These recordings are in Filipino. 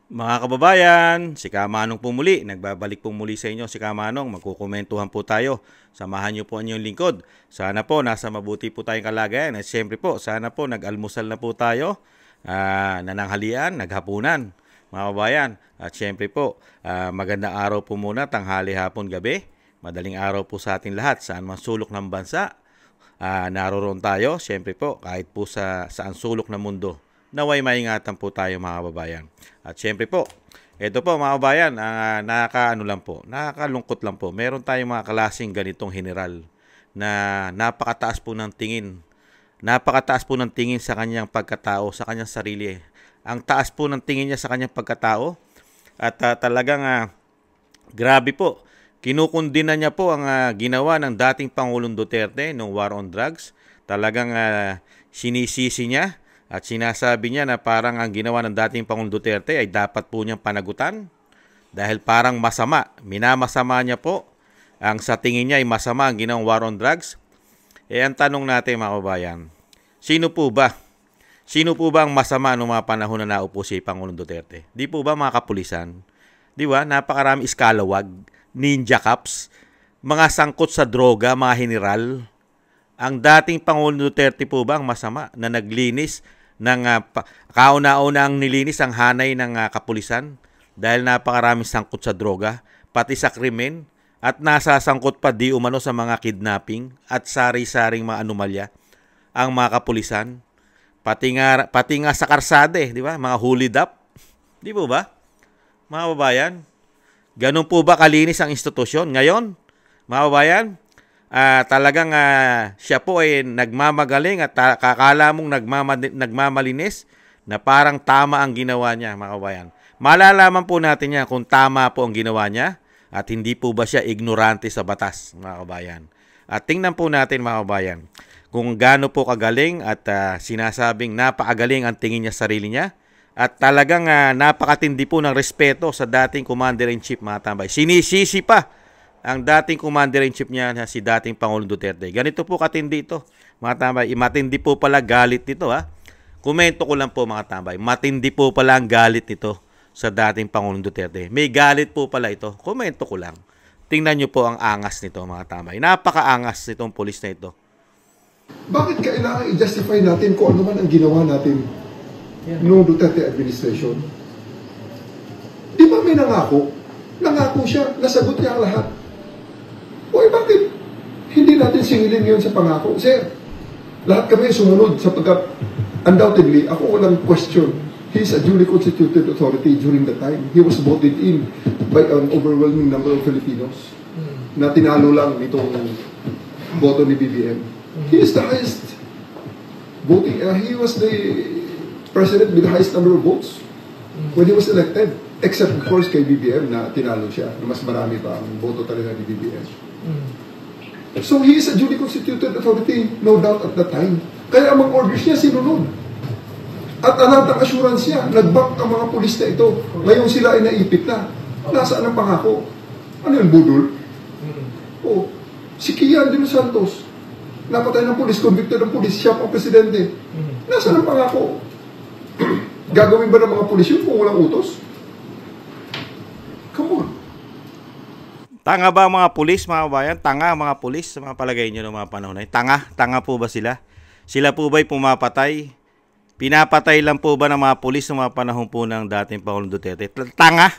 Mga kababayan, si Kamanong po muli. Nagbabalik po muli sa inyo si Kamanong. Magkukomentuhan po tayo. Samahan niyo po ang inyong lingkod. Sana po nasa mabuti po tayong kalagayan. At siyempre po, sana po nag-almusal na po tayo. Nananghalian, naghapunan. Mga kababayan. At siyempre po, magandang araw po muna, tanghali, hapon, gabi. Madaling araw po sa ating lahat. Saan man sulok ng bansa, naroon tayo. Siyempre po, kahit po sa saan sulok ng mundo, naway maingatan po tayo mga kababayan. At syempre po, ito po mga kababayan, nakakalungkot lang po. Meron tayong mga klaseng ganitong general na napakataas po ng tingin. Napakataas po ng tingin sa kanyang pagkatao, sa kanyang sarili. Ang taas po ng tingin niya sa kanyang pagkatao at talagang grabe po. Kinukundina niya po ang ginawa ng dating Pangulong Duterte nung war on drugs. Talagang sinisisi niya. At sinasabi niya na parang ang ginawa ng dating Pangulong Duterte ay dapat po niyang panagutan dahil parang masama. Minamasama niya po. Ang sa tingin niya ay masama ang ginawang war on drugs. Ang tanong natin mga kababayan, sino po ba? Sino po ba ang masama noong mga panahon na naupo si Pangulong Duterte? Di po ba mga kapulisan? Di ba? Napakarami iskalawag, ninja cops, mga sangkot sa droga, mga general. Ang dating Pangulong Duterte po ba ang masama na naglinis ng kauna-una ang nilinis ang hanay ng kapulisan dahil napakaraming sangkot sa droga, pati sa krimen at nasasangkot pa di umano sa mga kidnapping at sari-saring mga anomalya ang mga kapulisan. Pati nga sa karsada di ba? Mga hulid up. Di po ba? Mga babayan, ganun po ba kalinis ang institusyon ngayon? Mga babayan, talagang siya po ay nagmamagaling at kakala mong nagmamalinis na parang tama ang ginawa niya, mga kabayan. Malalaman po natin yan kung tama po ang ginawa niya at hindi po ba siya ignorante sa batas, mga kabayan. At tingnan po natin, mga kabayan, kung gaano po kagaling at sinasabing napakagaling ang tingin niya sa sarili niya at talagang napakatindi po ng respeto sa dating Commander-in-Chief, mga tambay. Sinisisi pa ang dating Commander-in-Chief niya na si dating Pangulong Duterte. Ganito po katindi ito, mga tambay. Matindi po pala galit nito, Komento ko lang po, mga tambay. Matindi po pala ang galit nito sa dating Pangulong Duterte. May galit po pala ito. Komento ko lang. Tingnan nyo po ang angas nito, mga tambay. Napakaangas nitong pulis na ito. Bakit kailangan i-justify natin kung ano man ang ginawa natin noong Duterte administration? Di ba may nangako? Nangako siya, nasagot niya ang lahat. Bakit hindi natin singilin yun sa pangako? Sir, lahat kami sumunod sapagkat undoubtedly, ako walang question. He is a duly constituted authority during the time. He was voted in by an overwhelming number of Filipinos na tinalo lang itong boto ni BBM. He is the highest voting. He was the president with the highest number of votes when he was elected. Except, of course, kay BBM na tinalo siya. Mas marami pa ang boto talaga ni BBM. So, he is a duly constituted authority, no doubt at that time. Kaya ang mga orders niya sinunod. At lahat ng assurance niya, nag-back ang mga pulis na ito. Ngayon sila ay naipit na. Nasaan ang pangako? Ano yung budol? Si Kian de los Santos, napatay ng pulis, convicted ng pulis, siya ang presidente. Nasaan ang pangako? Gagawin ba ng mga pulis yun kung walang utos? Come on. Tanga ba ang mga pulis, mga kabayan? Tanga ang mga pulis sa mga palagay nyo ng mga panahon na yun? Tanga po ba sila? Sila po ba'y pumapatay? Pinapatay lang po ba ng mga pulis sa mga panahon po ng dating Pangulong Duterte? Tanga?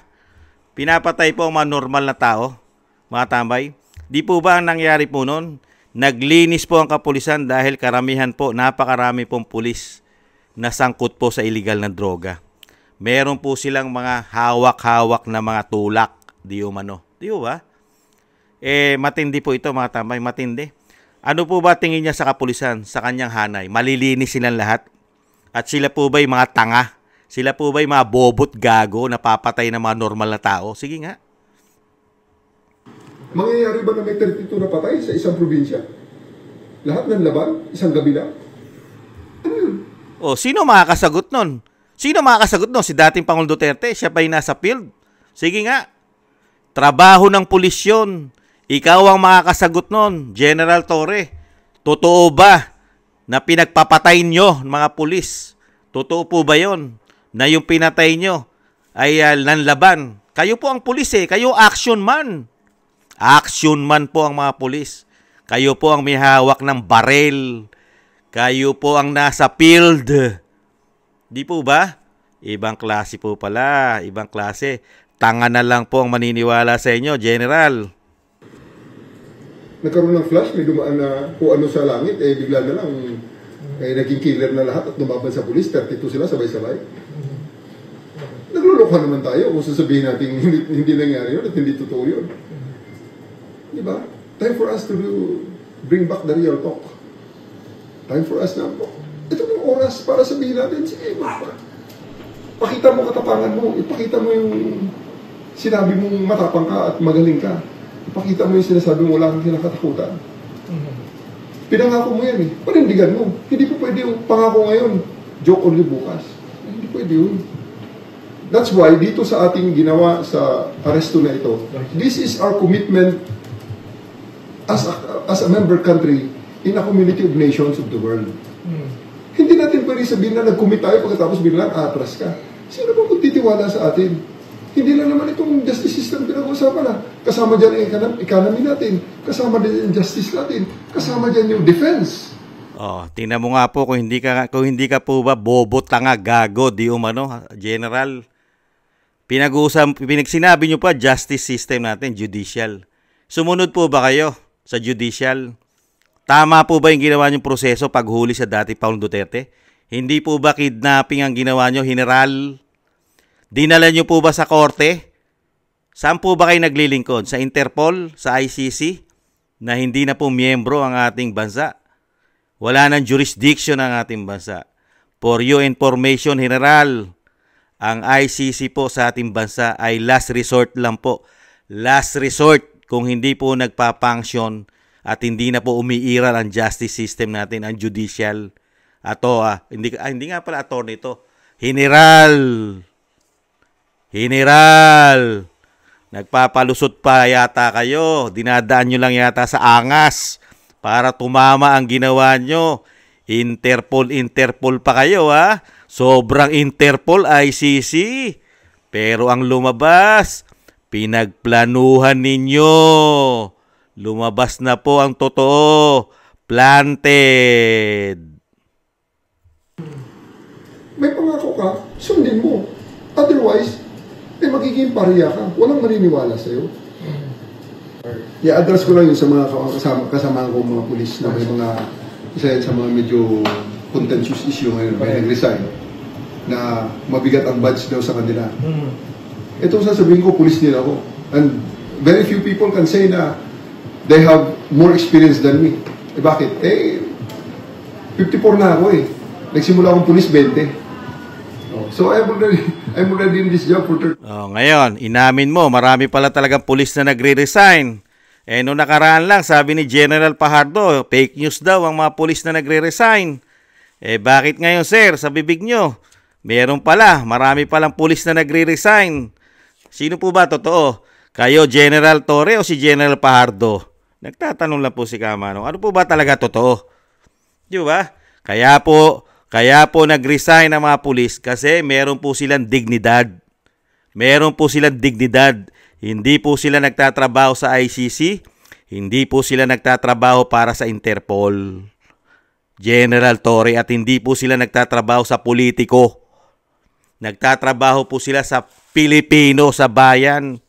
Pinapatay po ang mga normal na tao, mga tambay? Di po ba ang nangyari po noon? Naglinis po ang kapulisan dahil karamihan po, napakarami pong pulis na sangkot po sa illegal na droga. Meron po silang mga hawak-hawak na mga tulak, di umano. Di ba? Matindi po ito, mga tambay, matindi. Ano po ba tingin niya sa kapulisan, sa kanyang hanay? Malilinis silang lahat? At sila po ba'y mga tanga? Sila po ba'y mga bobot gago na papatay ng mga normal na tao? Sige nga. Mangyayari ba na may 32 na patay sa isang probinsya? Lahat ng laban, isang gabi lang? Ano yun? Sino makakasagot nun? Sino makakasagot nun? Si dating Pangulong Duterte, siya ba'y nasa field? Sige nga. Trabaho ng pulis yun. Ikaw ang makakasagot nun, General Torre. Totoo ba na pinagpapatay nyo mga pulis? Totoo po ba yon na yung pinatay nyo ay nanlaban. Kayo po ang pulis eh. Kayo action man. Action man po ang mga pulis. Kayo po ang may hawak ng barel. Kayo po ang nasa field. Di po ba? Ibang klase po pala. Ibang klase. Tanga na lang po ang maniniwala sa inyo, General. Nagkaroon ng flash, may dumaan na kung ano sa langit, eh bigla na lang naging killer na lahat at lumaban sa pulis. 32 sila sabay-sabay. Naglulokha naman tayo kung sasabihin natin hindi nangyari yun at hindi totoo yun. Diba? Time for us to bring back the real talk. Time for us na po. Ito ng oras para sabihin natin, sige, pakita mo katapangan mo, ipakita mo yung sinabi mong matapang ka at magaling ka. Ipakita mo yung sinasabi mo, wala kang kinakatakutan. Pinangako mo yan eh. Panindigan mo. Hindi po pwede yung pangako ngayon, joke only bukas. Hindi pwede yun. That's why, dito sa ating ginawa sa aresto na ito, this is our commitment as a member country in a community of nations of the world. Hindi natin pwede sabihin na nag-commit tayo pagkatapos biglang atras ka. Sino ba kung titiwala sa atin? Hindi lang naman itong justice system pinag-uusapan na. Kasama dyan ang economy natin. Kasama dyan yung justice natin. Kasama dyan yung defense. Oh, tingnan mo nga po kung hindi ka po ba bobo, tanga, gago, di umano, General. Sinabi nyo pa justice system natin, judicial. Sumunod po ba kayo sa judicial? Tama po ba yung ginawa nyong proseso paghuli sa dati Paul Duterte? Hindi po ba kidnapping ang ginawa nyo, General? Dinala nyo po ba sa korte? Saan po ba kayo naglilingkod? Sa Interpol? Sa ICC? Na hindi na po miyembro ang ating bansa? Wala nang jurisdiction ang ating bansa. For your information, General, ang ICC po sa ating bansa ay last resort lang po. Last resort kung hindi po nagpa-function at hindi na po umiiral ang justice system natin, ang judicial. Hindi nga pala attorney ito. General, nagpapalusot pa yata kayo. Dinadaan nyo lang yata sa angas para tumama ang ginawa nyo. Interpol pa kayo ha. Sobrang Interpol, ICC. Pero ang lumabas, pinagplanuhan ninyo. Lumabas na po ang totoo. Planted. May pangako ka, sundin mo. Otherwise, magiging pariya ka. Walang maniniwala sa'yo. I-address ko lang yun sa mga kasama ko mga pulis na may mga isa yan sa mga medyo contentious issue ngayon. May nag-resign na mabigat ang badge daw sa kanila. Ito sasabihin ko, pulis din ako. And very few people can say na they have more experience than me. Eh bakit? 54 na ako eh. Nagsimula akong pulis 20. So I'm already in this job for 30. Ngayon, inamin mo, marami pala talagang pulis na nagre-resign. Noong nakaraan lang, sabi ni General Fajardo, fake news daw ang mga pulis na nagre-resign. Bakit ngayon, sir, sa bibig nyo? Meron pala, marami palang pulis na nagre-resign. Sino po ba totoo? Kayo, General Torre o si General Fajardo? Nagtatanong lang po si Kamanong. Ano po ba talaga totoo? Di ba? Kaya po nag-resign ang mga pulis kasi meron po silang dignidad. Meron po silang dignidad. Hindi po sila nagtatrabaho sa ICC. Hindi po sila nagtatrabaho para sa Interpol. General Torre, at hindi po sila nagtatrabaho sa politiko. Nagtatrabaho po sila sa Pilipino, sa bayan.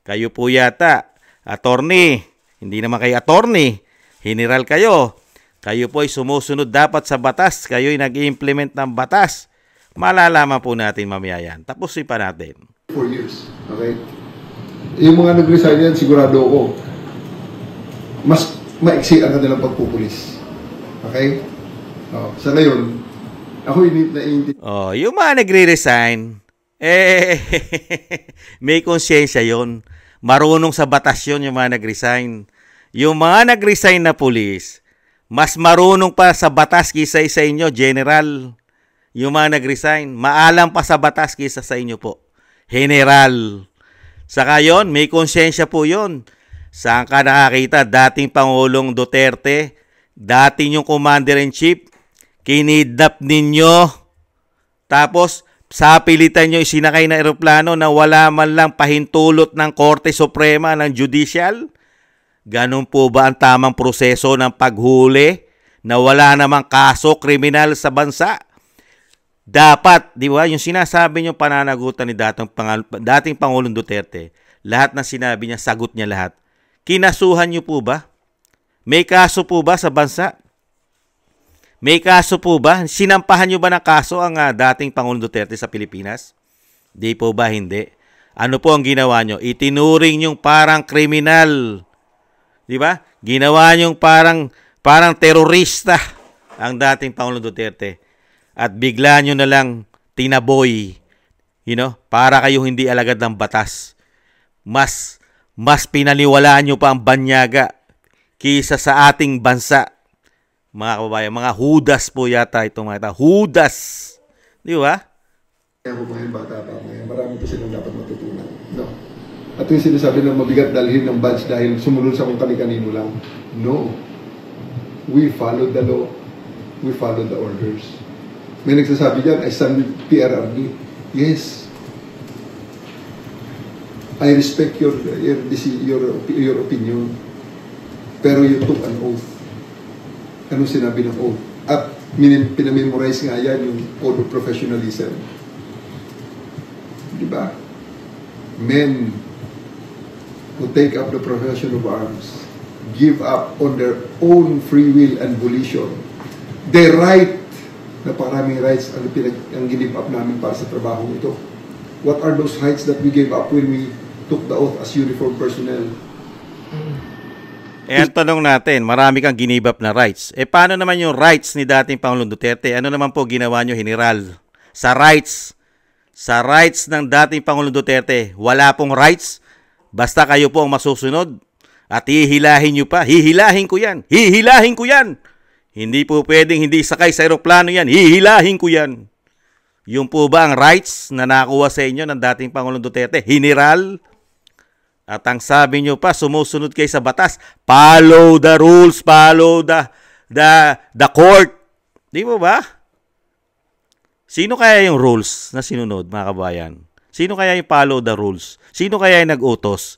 Kayo po yata, attorney. Hindi naman kayo attorney. General kayo. Kayo po ay sumusunod dapat sa batas. Kayo ay nag-i-implement ng batas. Malalaman po natin mamaya yan. Tapusin pa natin. 4 years. Okay? Yung mga nag-resign yan, sigurado ako, mas maiksi ang kanilang pagpupulis. Okay? Sa ngayon, ako naiintindihan. Yung mga nagre-resign, may konsyensya yon. Marunong sa batas yun yung mga nag-resign. Yung mga nag-resign na pulis, mas marunong pa sa batas kaysa sa inyo, General. Yung mga nag-resign, maalam pa sa batas kaysa sa inyo po, General. Saka yun, may konsyensya po yun. Saan ka nakakita? Dating Pangulong Duterte, dating yung Commander-in-Chief, kinidnap ninyo. Tapos, Sa pilitan nyo isinakay na eroplano na wala man lang pahintulot ng Korte Suprema ng Judicial? Ganun po ba ang tamang proseso ng paghuli na wala namang kaso kriminal sa bansa? Dapat, di ba, yung sinasabi nyo pananagutan ni dating Pangulong Duterte, lahat na sinabi niya, sagot niya lahat. Kinasuhan nyo po ba? May kaso po ba sa bansa? May kaso po ba? Sinampahan nyo ba ng kaso ang dating Pangulong Duterte sa Pilipinas? Di po ba hindi? Ano po ang ginawa nyo? Itinuring nyong parang kriminal. Di ba? Ginawa nyong parang terorista ang dating Pangulong Duterte. At bigla nyo na lang tinaboy. Para kayong hindi alagad ng batas. Mas pinaniwalaan nyo pa ang banyaga kaysa sa ating bansa. Mga kababayan, mga hudas po yata itong mga hudas. Di ba? Kaya kababayan, bata pa ngayon, marami pa silang dapat matutunan. No. At yung sinasabi ng mabigat dalhin ng badge dahil sumunod sa kung kani-kanino lang. No. We followed the law. We followed the orders. May nagsasabi dyan, I stand with PRRD. Yes. I respect your opinion. Pero you took an oath. Ano sinabi ng oath? At pinamemorize nga yan yung code of professionalism. Diba? Men who take up the profession of arms give up on their own free will and volition the right na paraming rights ang give up namin para sa trabaho ito. What are those rights that we gave up when we took the oath as uniformed personnel? Ang tanong natin, marami kang ginibap na rights. Paano naman yung rights ni dating Pangulong Duterte? Ano naman po ginawa nyo, General? Sa rights ng dating Pangulong Duterte, wala pong rights. Basta kayo po ang masusunod at hihilahin nyo pa. Hihilahin ko yan. Hihilahin ko yan. Hindi po pwedeng hindi sakay sa aeroplano yan. Hihilahin ko yan. Yung po ba ang rights na nakuha sa inyo ng dating Pangulong Duterte? General? At ang sabi nyo pa, sumusunod kayo sa batas. Follow the rules, follow the court. Di mo ba? Sino kaya yung rules na sinunod, mga kabayan? Sino kaya yung follow the rules? Sino kaya yung nag-utos?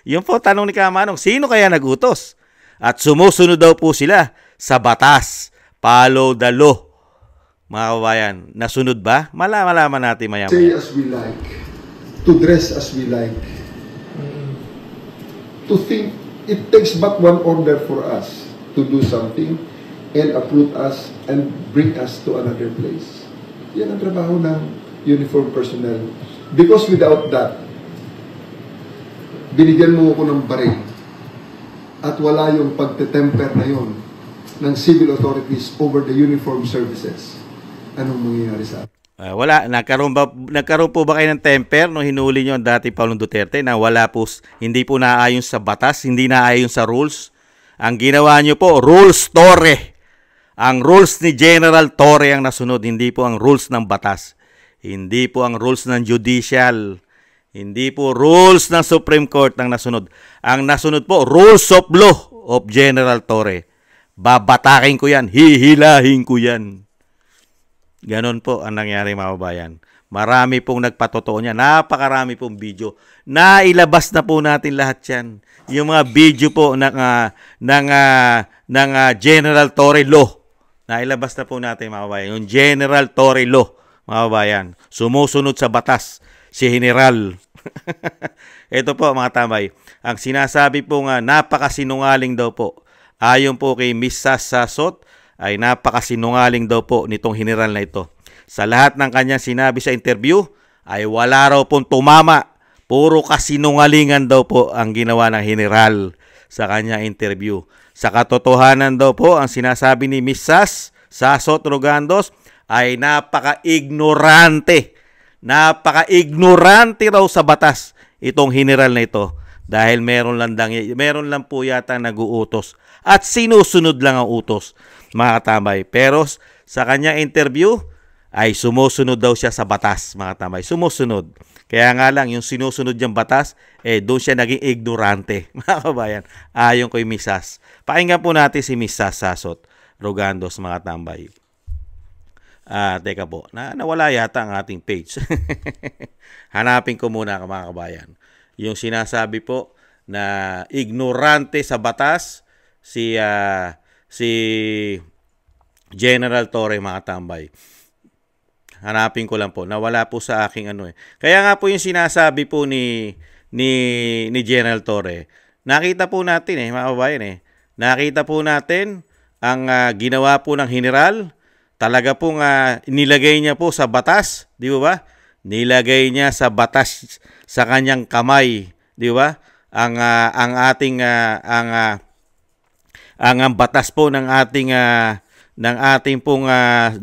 Yung po tanong ni Kamanong, sino kaya nag-utos? At sumusunod daw po sila sa batas. Follow the law. Mga kabayan, nasunod ba? Malaman natin maya-maya. Say as we like. To dress as we like. To think, it takes but one order for us to do something and uproot us and bring us to another place. Yan ang trabaho ng uniform personnel. Because without that, binigyan mo ako ng baril at wala yung pagtetemper na yon ng civil authorities over the uniform services. Anong mangyayari sa atin? Wala. Nagkaroon po ba kayo ng temper nung hinuli nyo ang dating Pangulong Duterte na wala po, hindi po naayon sa batas, hindi naayon sa rules? Ang ginawa nyo po, rules Torre. Ang rules ni General Torre ang nasunod, hindi po ang rules ng batas. Hindi po ang rules ng judicial. Hindi po rules ng Supreme Court ang nasunod. Ang nasunod po, rules of law of General Torre. Babatakin ko yan, hihilahin ko yan. Ganon po ang nangyari, mga kababayan. Marami pong nagpatotoo niya. Napakarami pong video. Nailabas na po natin lahat yan. Yung mga video po ng General Torre Law. Nailabas na po natin, mga kababayan. Yung General Torre Law, mga kababayan. Sumusunod sa batas. Si General. Ito po, mga tambay. Ang sinasabi po nga, napakasinungaling daw po. Ayon po kay Miss Sasot, ay napakasinungaling daw po nitong General na ito. Sa lahat ng kanyang sinabi sa interview, ay wala raw pong tumama. Puro kasinungalingan daw po ang ginawa ng General sa kanyang interview. Sa katotohanan daw po, ang sinasabi ni Miss Sasot Rogandos ay napaka-ignorante. Napaka-ignorante raw sa batas itong General na ito. Dahil meron lang po yata nag-uutos. At sinusunod lang ang utos, mga katambay. Pero sa kanyang interview ay sumusunod daw siya sa batas, mga katambay. Sumusunod. Kaya nga lang, yung sinusunod niyang batas, doon siya naging ignorante, mga kabayan. Ayon kay Misas. Pakinggan po natin si Misas Sasot Rogandos, mga katambay. Teka po, nawala yata ang ating page. Hanapin ko muna mga kabayan. Yung sinasabi po na ignorante sa batas si General Torre, mga tambay. Hanapin ko lang po. Nawala po sa aking ano eh. Kaya nga po yung sinasabi po ni General Torre. Nakita po natin mga kabayan Nakita po natin ang ginawa po ng general. Talaga pong nilagay niya po sa batas, di ba? Nilagay niya sa batas sa kanyang kamay, di ba? Ang batas po ng ating pong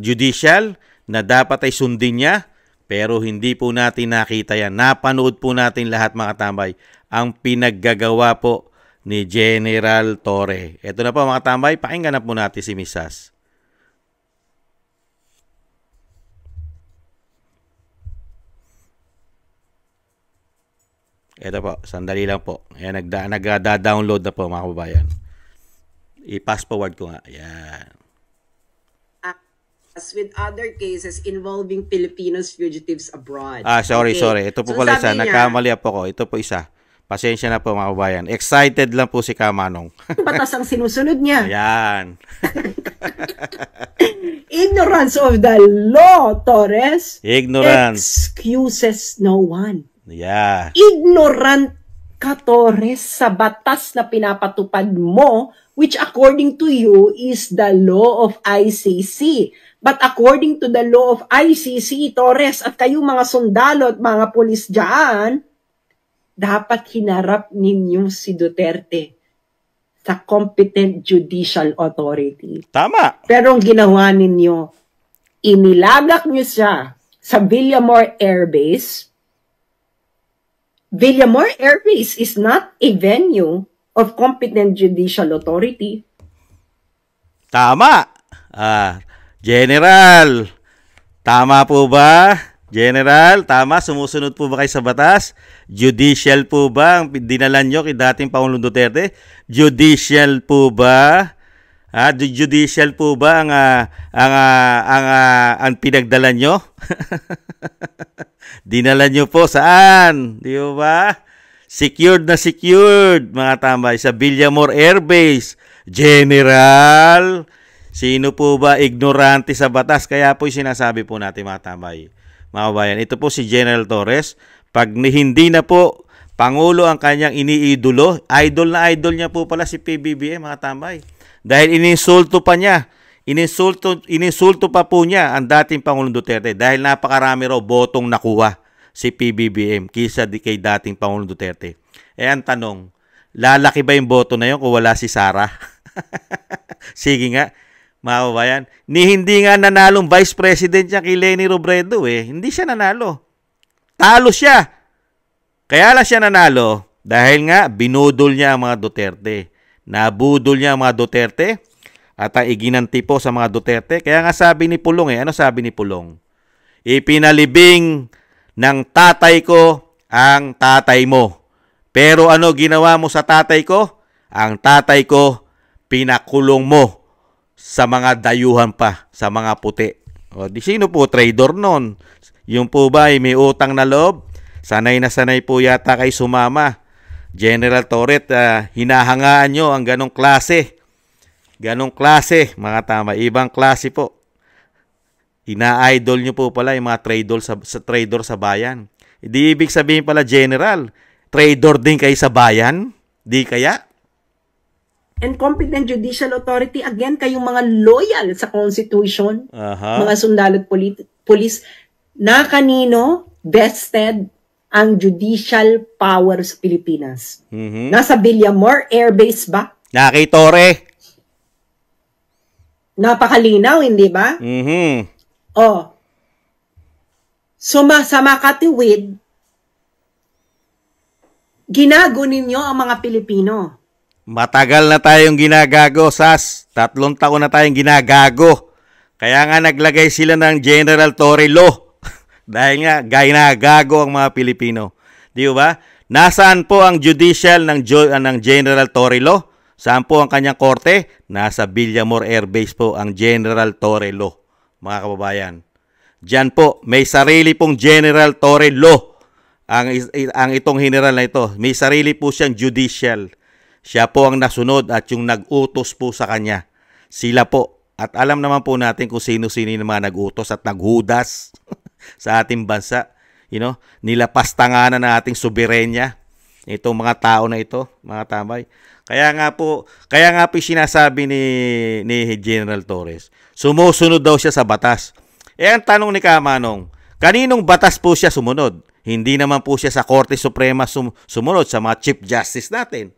judicial na dapat ay sundin niya, pero hindi po natin nakita yan. Napanood po natin lahat, mga tambay, ang pinaggagawa po ni General Torre. Ito na po, mga tambay, pakinggan na po natin si Misas. Ito po, sandali lang po. Ayan, nagda-download na po, mga kababayan. I-pass forward ko nga. Ayan. As with other cases involving Filipinos fugitives abroad. Sorry. Ito po pala isa. Nagkamali po ko. Ito po isa. Pasensya na po, mga kababayan. Excited lang po si Kamanong. Batas ang sinusunod niya. Ayan. Ignorance of the law, Torres. Ignorance. Excuses no one. Yeah. Ignorant ka, Torres, sa batas na pinapatupad mo, which according to you is the law of ICC. But according to the law of ICC, Torres, at kayong mga sundalo at mga pulis dyan, dapat hinarap ninyo si Duterte sa competent judicial authority. Tama. Pero ang ginawa ninyo, inilagak nyo siya sa Villamor Air Base. Villamor Air Base is not a venue of competent judicial authority. Tama. General, tama po ba? General, tama? Sumusunod po ba kayo sa batas? Judicial po ba ang dinala nyo kay dating Pangulong Duterte? Judicial po ba? Judicial po ba ang pinagdala nyo? Dinala nyo po saan? Di ba? Secured na secured, mga tambay, sa Villamor Air Base. General, sino po ba ignorante sa batas? Kaya po yung sinasabi po natin, mga tambay. Mga kabayan, ito po si General Torres. Pag hindi na po Pangulo ang kanyang iniidolo, idol na idol niya po pala si PBBM, mga tambay. Dahil ininsulto pa niya. Ininsulto pa po niya ang dating Pangulong Duterte dahil napakarami raw botong nakuha si PBBM kaysa kay dating Pangulong Duterte. Ang tanong, lalaki ba yung boto na yun kung wala si Sara? Sige nga, mga kabayan. Hindi nga nanalong Vice President niya kay Leni Robredo Hindi siya nanalo. Talo siya. Kaya lang siya nanalo dahil nga binudol niya ang mga Duterte. Nabudol niya ang mga Duterte. At iginanti po sa mga Duterte. Kaya nga sabi ni Pulong ano sabi ni Pulong? Ipinalibing ng tatay ko ang tatay mo. Pero ano ginawa mo sa tatay ko? Ang tatay ko, pinakulong mo sa mga dayuhan pa, sa mga puti. Di sino po traidor nun? Yung po ba ay may utang na loob? Sanay na sanay po yata kay sumama. General Torres, hinahangaan nyo ang ganong klase. Ganong klase, mga tama. Ibang klase po. Ina-idol nyo po pala yung mga traidor sa bayan. Hindi ibig sabihin pala, General, traidor din kayo sa bayan? Di kaya? And competent judicial authority, again, kayong mga loyal sa Constitution, mga sundalo at police, na kanino vested ang judicial power sa Pilipinas. Nasa Villamor Air Base ba? Kay Torre. Napakalinaw, hindi ba? Sa makatiwid, ginago ninyo ang mga Pilipino. Matagal na tayong ginagago, Sas. 3 taon na tayong ginagago. Kaya nga naglagay sila ng General Torre Law. Dahil nga, ginagago ang mga Pilipino. Di ba? Nasaan po ang judicial ng General Torre Law? Saan po ang kanyang korte? Nasa Villamor Air Base po ang General Torre Law. mga kababayan. Diyan po, may sarili pong General Torre Law ang itong general na ito. May sarili po siyang judicial. Siya po ang nasunod at yung nag-utos po sa kanya. Sila po. At alam naman po natin kung sino-sino yung mga nag-utos at naghudas sa ating bansa. Nilapastanganan na ating soberenya. Itong mga tao na ito, mga tambay. Kaya nga po sinasabi ni General Torres, sumusunod daw siya sa batas. Ang tanong ni Kamanong, kaninong batas po siya sumunod? Hindi naman po siya sa Korte Suprema sumunod, sa mga Chief Justice natin.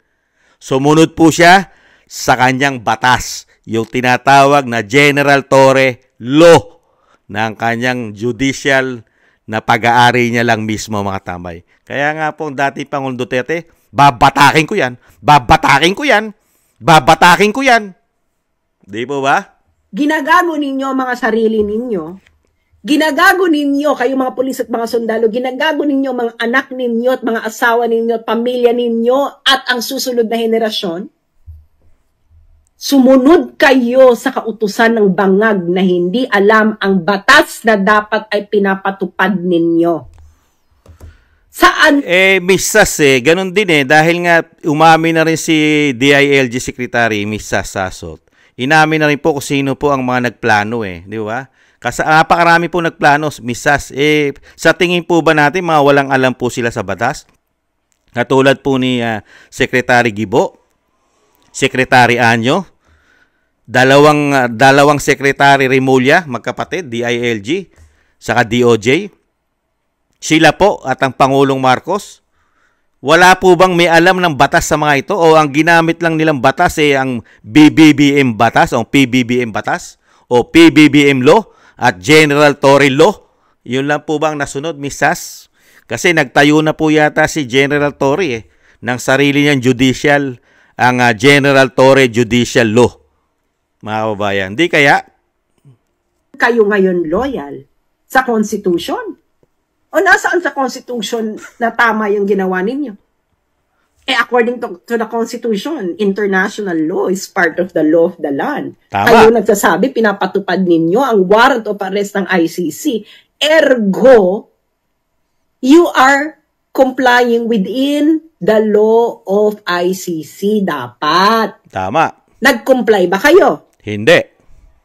Sumunod po siya sa kanyang batas, yung tinatawag na General Torre Law ng kanyang judicial na pag-aari niya lang mismo, mga tambay. Kaya nga po dati Pangulong Duterte, babatakin ko yan. Babatakin ko yan. Babatakin ko yan. Di po ba? Ginagago ninyo mga sarili ninyo. Ginagago ninyo kayo mga pulis at mga sundalo. Ginagago ninyo mga anak ninyo at mga asawa ninyo at pamilya ninyo at ang susunod na henerasyon. Sumunod kayo sa kautusan ng bangag na hindi alam ang batas na dapat ay pinapatupad ninyo. Saan? Miss Sas, ganun din dahil nga umamin na rin si DILG Secretary, Miss Sas Sasot. Inamin na rin po kung sino po ang mga nagplano di ba? Kasi napakarami po nagplano, Miss Sas. Sa tingin po ba natin mga walang alam po sila sa batas? Katulad po ni Secretary Gibo, Secretary Anyo, dalawang Secretary Remulla, magkapatid, DILG, saka DOJ. Sila po at ang Pangulong Marcos. Wala po bang may alam ng batas sa mga ito? O ang ginamit lang nilang batas ang BBBM batas o PBBM batas o PBBM law at General Torre Law? Yun lang po bang nasunod, Miss Sas? Kasi nagtayo na po yata si General Torre ng sarili niyang judicial, ang General Torre Judicial Law. Mga kababayan, di kaya? Kayo ngayon loyal sa Constitution? O nasaan sa Constitution na tama yung ginawa ninyo? According to the Constitution, international law is part of the law of the land. Tama. Kayo nagsasabi, pinapatupad ninyo ang warrant of arrest ng ICC. Ergo, you are complying within the law of ICC. Dapat. Tama. Nag-comply ba kayo? Hindi.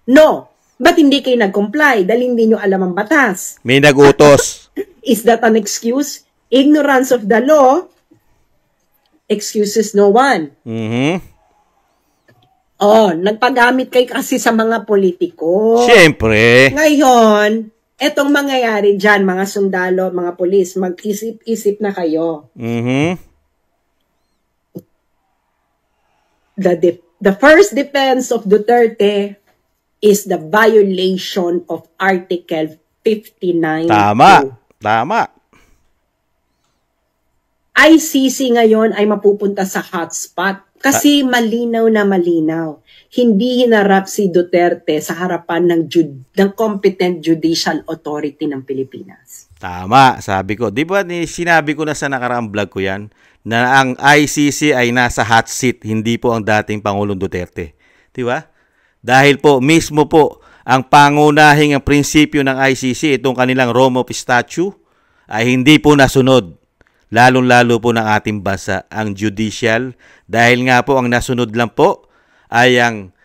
No. Ba't hindi kayo nag-comply? Dahil hindi nyo alam ang batas. May nag-utos. Is that an excuse? Ignorance of the law excuses no one. Nagpagamit kayo kasi sa mga politiko. Siyempre. Ngayon, etong mangyayari dyan, mga sundalo, mga pulis, mag-isip-isip na kayo. The first defense of Duterte is the violation of Article 59. Tama. ICC ngayon ay mapupunta sa hotspot kasi malinaw na malinaw. Hindi hinarap si Duterte sa harapan ng competent judicial authority ng Pilipinas. Tama, sabi ko. Di ba sinabi ko na sa nakaraang vlog ko yan na ang ICC ay nasa hot seat, hindi po ang dating Pangulong Duterte. Di ba? Dahil po, mismo po, ang pangunahing ang prinsipyo ng ICC, itong kanilang Rome of Statute, ay hindi po nasunod. Lalong-lalo po ng ating bansa, ang judicial. Dahil nga po, ang nasunod lang po ay ang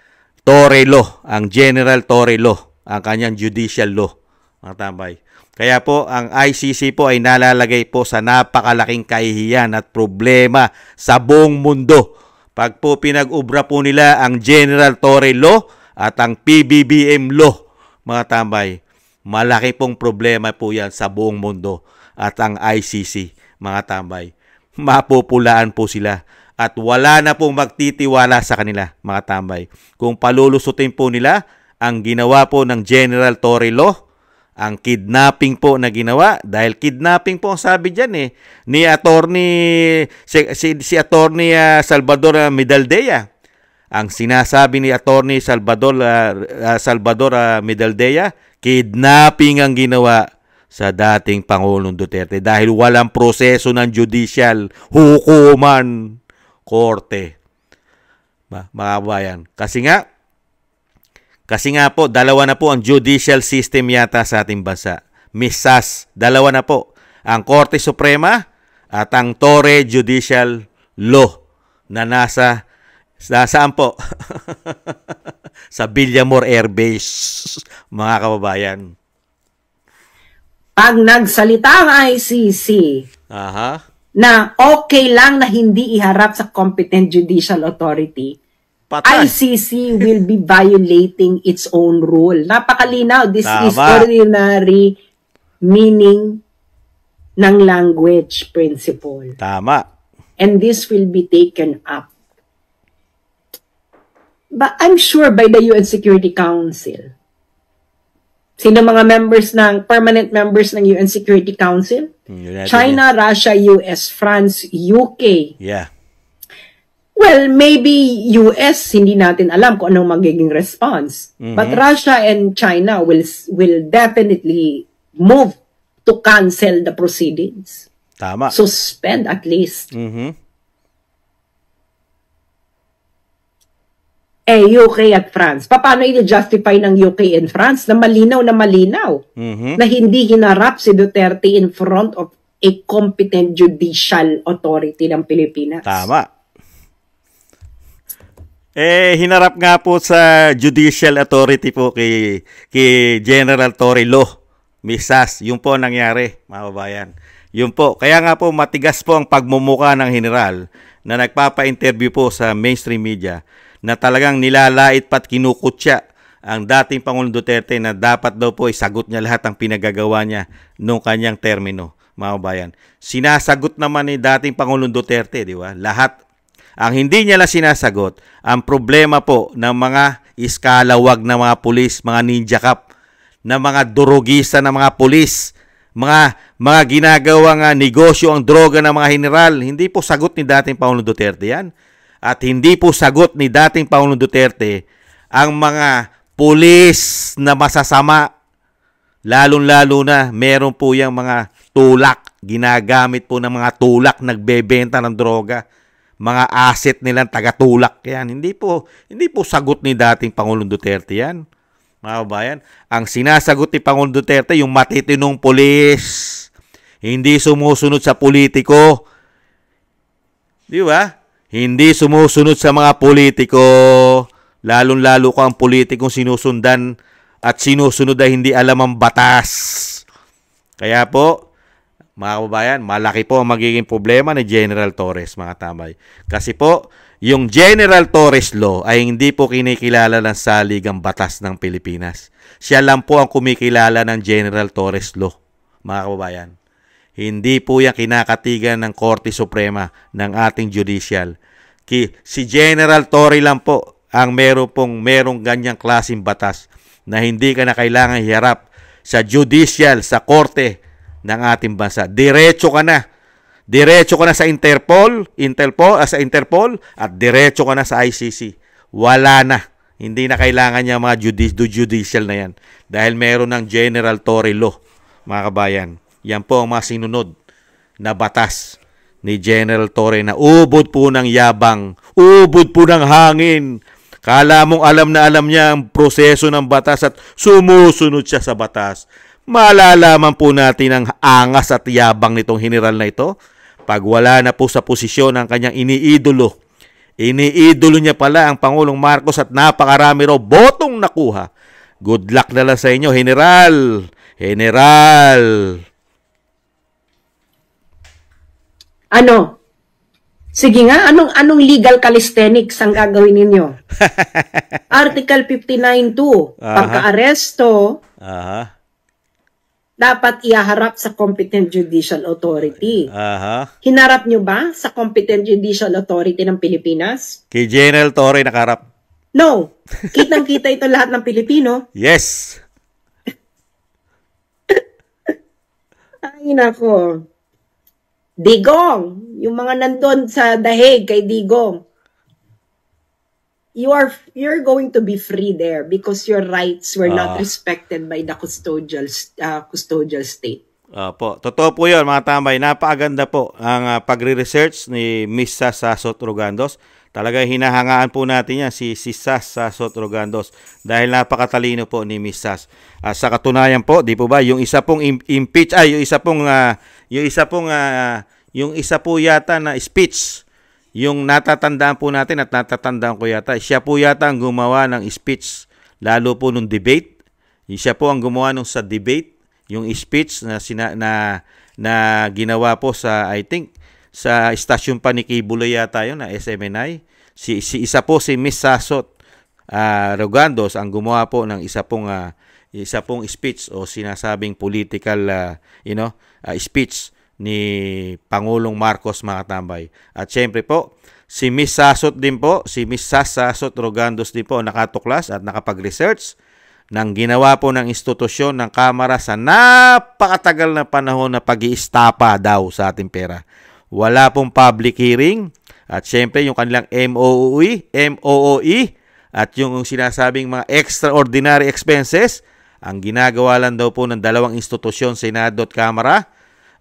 Torre Law, ang General Torre Law, ang kanyang judicial law. Mga tambay. Kaya po, ang ICC po ay nalalagay po sa napakalaking kahihiyan at problema sa buong mundo. Pag po pinag-ubra po nila ang General Torre Law at ang PBBM Law, mga tambay, malaki pong problema po yan sa buong mundo. At ang ICC, mga tambay, mapupulaan po sila. At wala na pong magtitiwala sa kanila, mga tambay. Kung palulusutin po nila ang ginawa po ng General Torre Law, ang kidnapping po na ginawa, dahil kidnapping po ang sabi dyan ni attorney, si attorney Salvador Medaldea. Ang sinasabi ni attorney Salvador Medaldea, kidnapping ang ginawa sa dating Pangulong Duterte dahil walang proseso ng judicial, hukuman, korte. Mga kabayan. Kasi nga, Kasi nga po, dalawa na po ang judicial system yata sa ating bansa. Miss Sas, dalawa na po. Ang Korte Suprema at ang Torre Judicial Law na nasaan po? Sa Villamor Air Base, mga kababayan. Pag nagsalita ang ICC Aha. na okay lang na hindi iharap sa competent judicial authority, Patay. ICC will be violating its own rule. Napakalinaw. This Tama. is ordinary meaning ng language principle. Tama. And this will be taken up. But I'm sure by the UN Security Council. Sino mga permanent members ng UN Security Council? United China, Russia, US, France, UK. Yeah. Well, maybe US, hindi natin alam kung anong magiging response. But Russia and China will definitely move to cancel the proceedings. Tama. Suspend at least. UK at France. Paano i-justify ng UK and France na malinaw na hindi hinarap si Duterte in front of a competent judicial authority ng Pilipinas? Tama. Hinarap nga po sa judicial authority po kay General Torre Lo, Misas. Yun po nangyari, mga kababayan. Yun po. Kaya nga po matigas po ang pagmumuka ng general na nagpapa-interview po sa mainstream media na talagang nilalait pat kinukutya ang dating Pangulong Duterte na dapat daw po isagot niya lahat ang pinagagawa niya nung kanyang termino, mga kababayan. Sinasagot naman ni dating Pangulong Duterte, di ba? Lahat. Ang hindi niya lang sinasagot, ang problema po ng mga iskalawag na mga pulis, mga ninja cop, na mga durugista na mga pulis, mga ginagawang negosyo ang droga ng mga general. Hindi po sagot ni dating Pangulong Duterte yan. At hindi po sagot ni dating Pangulong Duterte ang mga pulis na masasama. Lalong-lalo na meron po yung mga tulak. Ginagamit po ng mga tulak nagbebenta ng droga. Mga asset nilang taga-tulak yan. Hindi po sagot ni dating Pangulong Duterte yan. Mga kabayan, ang sinasagot ni Pangulong Duterte yung matitinong pulis. Hindi sumusunod sa politiko. Di ba? Hindi sumusunod sa mga politiko, lalong-lalo ko ang politikong sinusundan at sinusunod ay hindi alam ang batas. Kaya po, mga kababayan, malaki po ang magiging problema ni General Torres, mga tambay. Kasi po, yung General Torres Law ay hindi po kinikilala ng saligang batas ng Pilipinas. Siya lang po ang kumikilala ng General Torres Law, mga kababayan. Hindi po yan kinakatigan ng Korte Suprema ng ating judicial. Si General Torre lang po ang merong ganyang klaseng batas na hindi ka na kailangan hiharap sa judicial, sa korte ng ating bansa. Diretso ka na. Diretso ka na sa Interpol at diretso ka na sa ICC. Wala na. Hindi na kailangan niya mga judicial na yan. Dahil meron ng General Torre Law, mga kabayan. Yan po ang mga sinunod na batas ni General Torre na ubod po ng yabang, ubod po ng hangin. Kala mong alam na alam niya ang proseso ng batas at sumusunod siya sa batas. Malalaman po natin ang angas at yabang nitong general na ito pag wala na po sa posisyon ang kanyang iniidolo. Iniidolo niya pala ang Pangulong Marcos at napakarami raw botong nakuha. Good luck na lang sa inyo, General. General. Ano? Sige nga, anong legal calisthenics ang gagawin ninyo? Article 59.2, pagka-aresto, dapat ihaharap sa competent judicial authority. Hinarap nyo ba sa competent judicial authority ng Pilipinas? Kay General Torre nakaharap. No. Kitang-kita ito lahat ng Pilipino. Yes. Ay, nako. Digong, yung mga nandun sa dahig kay Digong, you're going to be free there because your rights were not respected by the custodial state. Po, totoo po 'yon, mga tambay. Napakaganda po ang pagre-research ni Miss Sasot Rogandos. Talaga hinahangaan po natin yan si Sas Sasot Rogandos dahil napakatalino po ni Miss Sas. Sa katunayan po, di po ba, yung isa pong impeach ay yung isa po yata na speech, yung natatandaan po natin at natatandaan ko yata, siya po yata ang gumawa ng speech lalo po nung debate. Siya po ang gumawa nung sa debate, yung speech na ginawa po sa, I think, sa istasyon pa ni Kibuloy yata yun, na SMNI. Si isa po si Miss Sasot Rogandos ang gumawa po ng isa pong speech o sinasabing political speech ni Pangulong Marcos, mga tambay. At syempre po, si Miss Sasot din po, si Miss Sasot Rogandos din po nakatuklas at nakapag-research ng ginawa po ng institusyon ng Kamara sa napakatagal na panahon na pag-iistapa daw sa ating pera. Wala pong public hearing at syempre yung kanilang MOOE at yung sinasabing mga extraordinary expenses, ang ginagawa lang daw po ng dalawang institusyon, Senado at Kamara,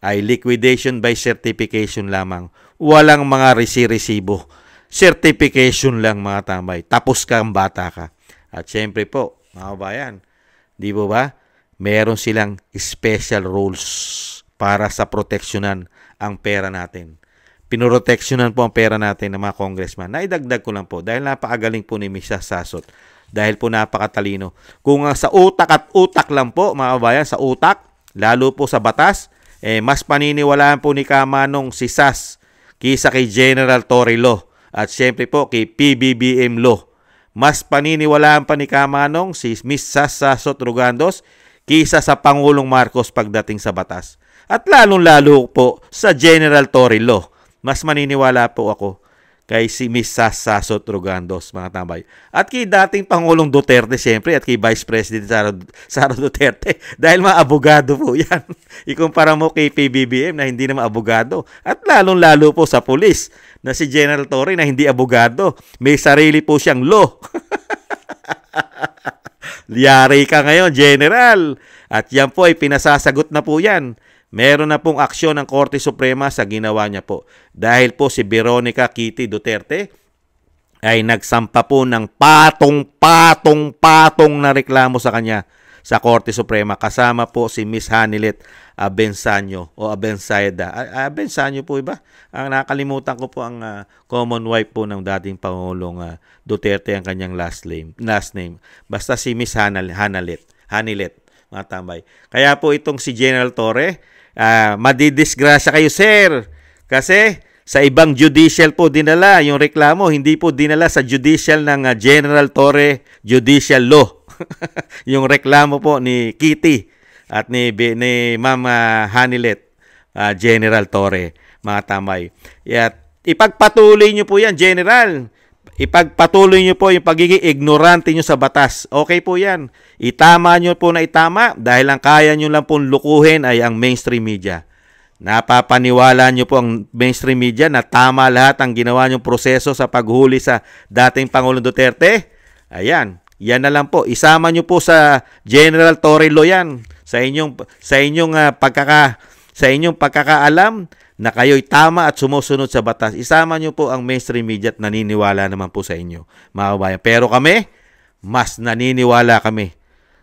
ay liquidation by certification lamang. Walang mga resibo. Certification lang, mga tambay. Tapos ka ang bata ka. At syempre po, mga kabayan, di po ba? Meron silang special rules para sa proteksyonan ang pera natin. Pinoproteksyonan po ang pera natin ng mga congressman. Naidagdag ko lang po dahil napakagaling po ni Miss Sasot. Dahil po napakatalino. Kung sa utak at utak lang po, mga kabayan, sa utak, lalo po sa batas, mas paniniwalaan po ni Kamanong si Sas kaysa kay General Torre Law at syempre po kay PBBM Law. Mas paniniwalaan pa ni Kamanong si Miss Sas Sasot Rogandos kaysa sa Pangulong Marcos pagdating sa batas. At lalong-lalo po sa General Torre Law. Mas maniniwala po ako kay si Miss Sas Sasot Rogandos, mga tambay. At kay dating Pangulong Duterte, siyempre, at kay Vice President Sara Duterte, dahil mga abogado po yan. Ikumpara mo kay PBBM na hindi naman abogado. At lalong-lalo po sa pulis na si General Torre na hindi abogado. May sarili po siyang law. Liyari ka ngayon, General. At yan po ay pinasasagot na po yan. Meron na pong aksyon ng Korte Suprema sa ginawa niya po. Dahil po si Veronica Kitty Duterte ay nagsampa po ng patong na reklamo sa kanya sa Korte Suprema. Kasama po si Miss Hanilet Abensanyo o Abensayda. Abensanyo po iba? Ang nakalimutan ko po ang common wife po ng dating Pangulong Duterte ang kanyang last name. Basta si Miss Hanilet, mga tambay. Kaya po itong si General Torre, madidisgrasya kayo, sir. Kasi sa ibang judicial po dinala yung reklamo, hindi po dinala sa judicial ng General Torre Judicial Law. Yung reklamo po ni Kitty at ni Ma'am Hanilet General Torre, mga tamay. At ipagpatuloy nyo po yan, General. Ipagpatuloy nyo po yung pagiging ignorante nyo sa batas. Okay po yan. Itama nyo po na itama dahil ang kaya nyo lang pong lukuhin ay ang mainstream media. Napapaniwala nyo po ang mainstream media na tama lahat ang ginawa nyong proseso sa paghuli sa dating Pangulong Duterte? Ayan. Yan na lang po. Isama nyo po sa General Torre Law yan. Sa inyong pagkakaalam na kayo'y tama at sumusunod sa batas. Isama nyo po ang mainstream media at naniniwala naman po sa inyo, mga kabayan. Pero kami, mas naniniwala kami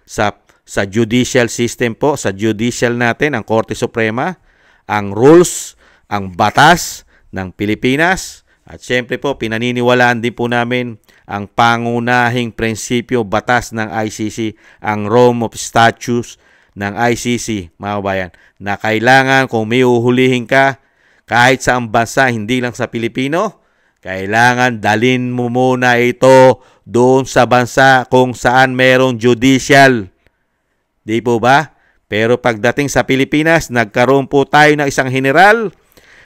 sa judicial system po, sa judicial natin, ang Korte Suprema, ang rules, ang batas ng Pilipinas. At syempre po, pinaniniwalaan din po namin ang pangunahing prinsipyo batas ng ICC, ang Rome of Statutes ng ICC, mga kabayan, na kailangan kung may uhulihin ka kahit sa bansa, hindi lang sa Pilipino, kailangan dalin mo muna ito doon sa bansa kung saan merong judicial. Di po ba? Pero pagdating sa Pilipinas, nagkaroon po tayo ng isang general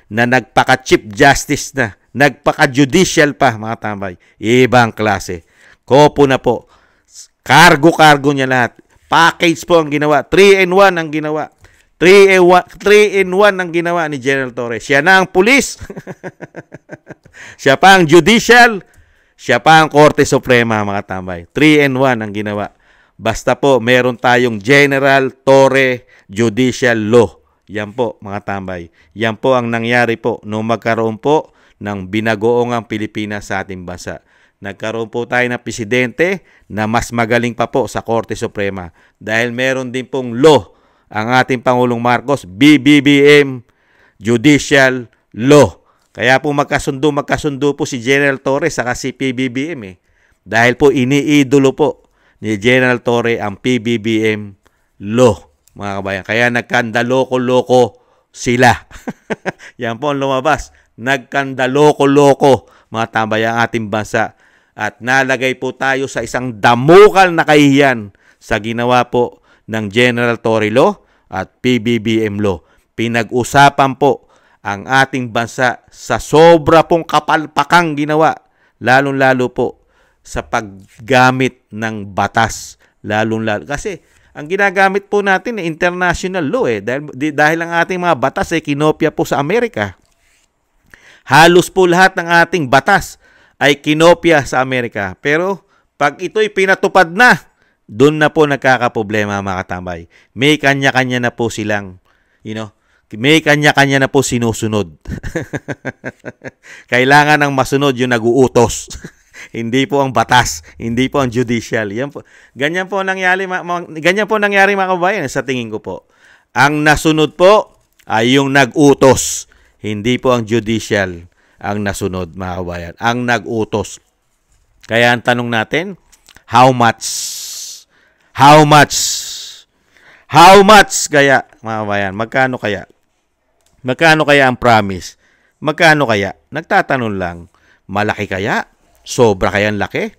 na nagpaka-chief justice na, nagpaka-judicial pa, mga tambay. Ibang klase. Kopo na po. Cargo niya lahat. Package po ang ginawa. 3-in-1 ang ginawa. 3-in-1 ang ginawa ni General Torre. Siya na ang pulis. Siya pa ang judicial. Siya pa ang Korte Suprema, mga tambay. 3-in-1 ang ginawa. Basta po, meron tayong General Torre Judicial Law. Yan po, mga tambay. Yan po ang nangyari po nung magkaroon po ng binagoongang Pilipinas sa ating bansa. Nagkaroon po tayo ng presidente na mas magaling pa po sa Korte Suprema dahil meron din pong law ang ating Pangulong Marcos, BBBM, Judicial Law. Kaya po magkasundo po si General Torre saka si PBBM dahil po iniidolo po ni General Torre ang PBBM Law, mga kabayan. Kaya nagkandaloko-loko sila. Yan po ang lumabas. Nagkandaloko-loko, mga tambay, ang ating bansa. At nalagay po tayo sa isang damukal na kahihiyan sa ginawa po ng General Torre Law at PBBM Law. Pinag-usapan po ang ating bansa sa sobra pong kapalpakang ginawa, lalong-lalo po sa paggamit ng batas, lalong-lalo. Kasi ang ginagamit po natin ay international law dahil ang ating mga batas ay kinopya po sa Amerika. Halos po lahat ng ating batas ay kinopya sa Amerika. Pero pag ito'y pinatupad na, doon na po nagkakaproblema, mga katambay. May kanya-kanya na po silang, may kanya-kanya na po sinusunod. Kailangan ng masunod yung nag-uutos. Hindi po ang batas, hindi po ang judicial. Yan po. Ganyan po nangyari mga kabayan sa tingin ko po. Ang nasunod po ay yung nag-utos. Hindi po ang judicial ang nasunod, mga kabayan. Ang nag-utos. Kaya ang tanong natin, how much? How much? How much kaya, mga kabayan? Magkano kaya? Magkano kaya ang promise? Magkano kaya? Nagtatanong lang. Malaki kaya? Sobra kaya ang laki?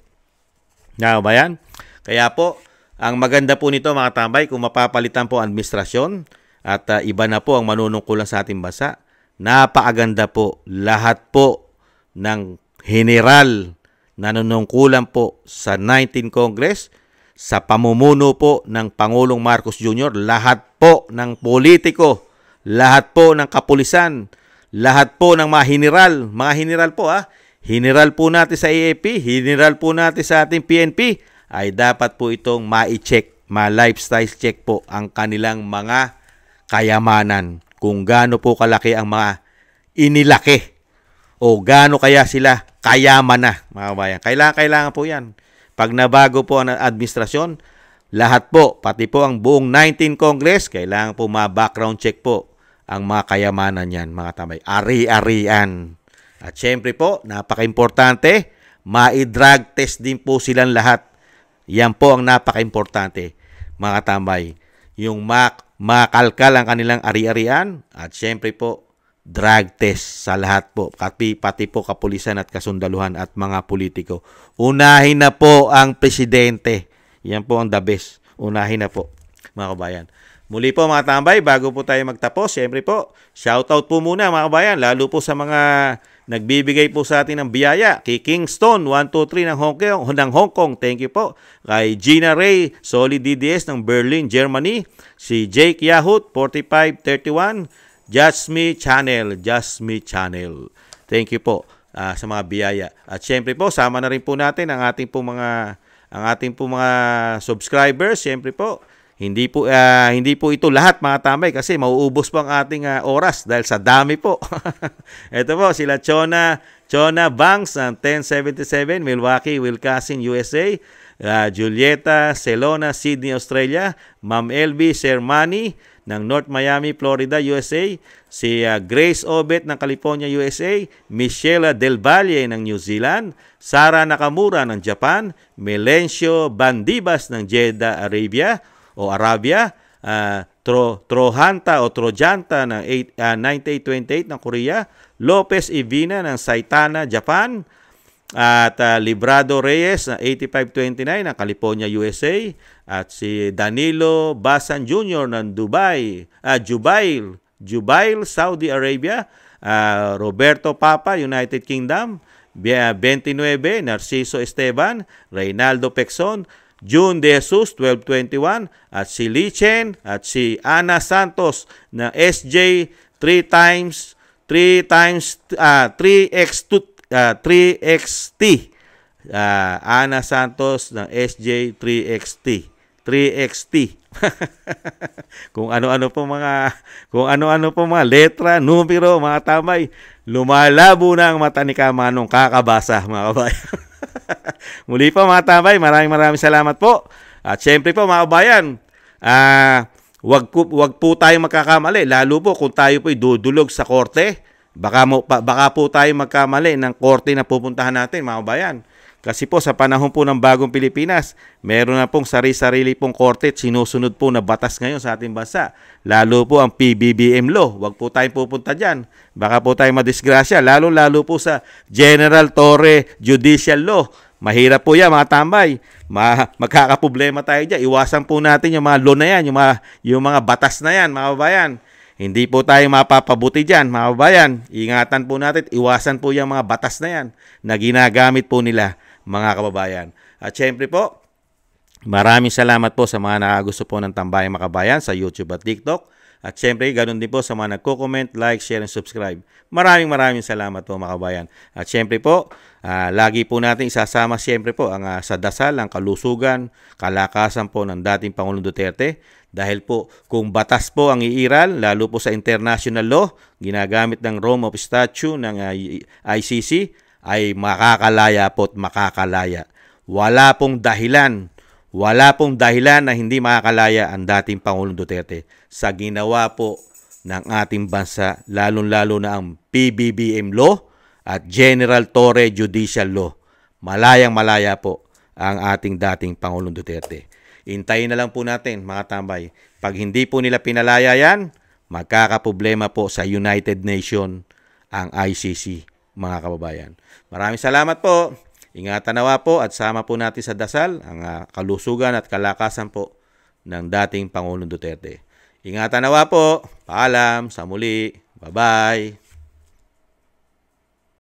Mga kabayan? Kaya po, ang maganda po nito, mga tambay, kung mapapalitan po ang administrasyon at iba na po ang manunungkulan sa ating bansa, napakaganda po. Lahat po ng general na nanunungkulan po sa 19th Congress, sa pamumuno po ng Pangulong Marcos Jr., lahat po ng politiko, lahat po ng kapulisan, lahat po ng mga general po general po natin sa AAP, general po natin sa ating PNP, ay dapat po itong ma-check, ma-lifestyle check po ang kanilang mga kayamanan. Kung gaano po kalaki ang mga inilaki o gaano kaya sila kayaman na, mga kabayan. Kailangan po yan. Pag nabago po ang administrasyon, lahat po, pati po ang buong 19th Congress, kailangan po ma-background check po ang mga kayamanan yan, mga tambay. Ari-arian. At syempre po, napaka-importante, ma-drug test din po silang lahat. Yan po ang napaka-importante, mga tambay. Yung makalkal ang kanilang ari-arian at syempre po, drug test sa lahat po. Pati po kapulisan at kasundaluhan at mga politiko. Unahin na po ang presidente. Yan po ang the best. Unahin na po, mga kabayan. Muli po, mga tambay, bago po tayo magtapos, syempre po, shoutout po muna, mga kabayan, lalo po sa mga nagbibigay po sa atin ng biyaya. Kay Kingston 123 ng Hong Kong. Thank you po. Kay Gina Ray Solid DDS ng Berlin, Germany. Si Jake Yahut 4531. Just Me Channel. Thank you po sa mga biyaya. At syempre po, sama na rin po natin ang ating po mga subscribers. Syempre po, hindi po ito lahat, mga tambay, kasi mauubos po ang ating oras dahil sa dami po. Ito po sila Chona Banks ng 1077 Milwaukee, Wisconsin, USA. Julieta Celona, Sydney, Australia. Ma'am LB Sermani ng North Miami, Florida, USA. Si Grace Obet ng California, USA. Michelle Del Valle ng New Zealand. Sara Nakamura ng Japan. Melencio Bandibas ng Jeddah, Arabia. Trojanta ng 9828 ng Korea. Lopez Ivina ng Saitama, Japan. At Librado Reyes na 8529 ng California, USA. At si Danilo Basan Jr. ng Jubail, Saudi Arabia. Roberto Papa, United Kingdom. 29, Narciso Esteban, Reynaldo Pexon, June De Jesus 1221, at si Lichen at si Ana Santos ng SJ 3XT. Ana Santos ng SJ 3XT. kung ano-ano po mga letra, numero, mga tambay, lumalabo na ang mata ni Kamanong kakabasa, mga kabayan. Muli po mga tambay, maraming salamat po. At syempre po mga kabayan, wag po tayo magkakamali, lalo po kung tayo po dudulog sa korte. Baka po tayo magkamali ng korte na pupuntahan natin, mga kabayan. Kasi po sa panahon po ng bagong Pilipinas, meron na pong sarili-sarili pong korte at sinusunod po na batas ngayon sa ating bansa. Lalo po ang PBBM law. Huwag po tayong pupunta dyan. Baka po tayo madisgrasya. Lalo po sa General Torre Judicial Law. Mahirap po yan mga tambay. Magkakaproblema tayo dyan. Iwasan po natin yung mga law na yan, yung mga batas na yan, mga kababayan. Hindi po tayo mapapabuti dyan, mga kababayan. Ingatan po natin, iwasan po yung mga batas na yan na ginagamit po nila, mga kababayan. At syempre po, maraming salamat po sa mga nakagusto po ng Tambayang mga kabayan sa YouTube at TikTok. At syempre, ganun din po sa mga nagko-comment, like, share, and subscribe. Maraming salamat po mga kabayan. At syempre po, lagi po natin isasama syempre po ang sa dasal, ang kalusugan, kalakasan po ng dating Pangulong Duterte. Dahil po, kung batas po ang iiral, lalo po sa international law, ginagamit ng Rome of Statute ng ICC, ay makakalaya po at makakalaya. Wala pong dahilan na hindi makakalaya ang dating Pangulong Duterte sa ginawa po ng ating bansa, lalong-lalo na ang PBBM law at General Torre Judicial Law. Malayang-malaya po ang ating dating Pangulong Duterte. Hintayin na lang po natin, mga tambay. Pag hindi po nila pinalaya yan, magkakaproblema po sa United Nations ang ICC, mga kababayan. Maraming salamat po. Ingatan nawa po at sama po natin sa dasal ang kalusugan at kalakasan po ng dating Pangulong Duterte. Ingatan nawa po. Paalam. Sa muli. Bye-bye.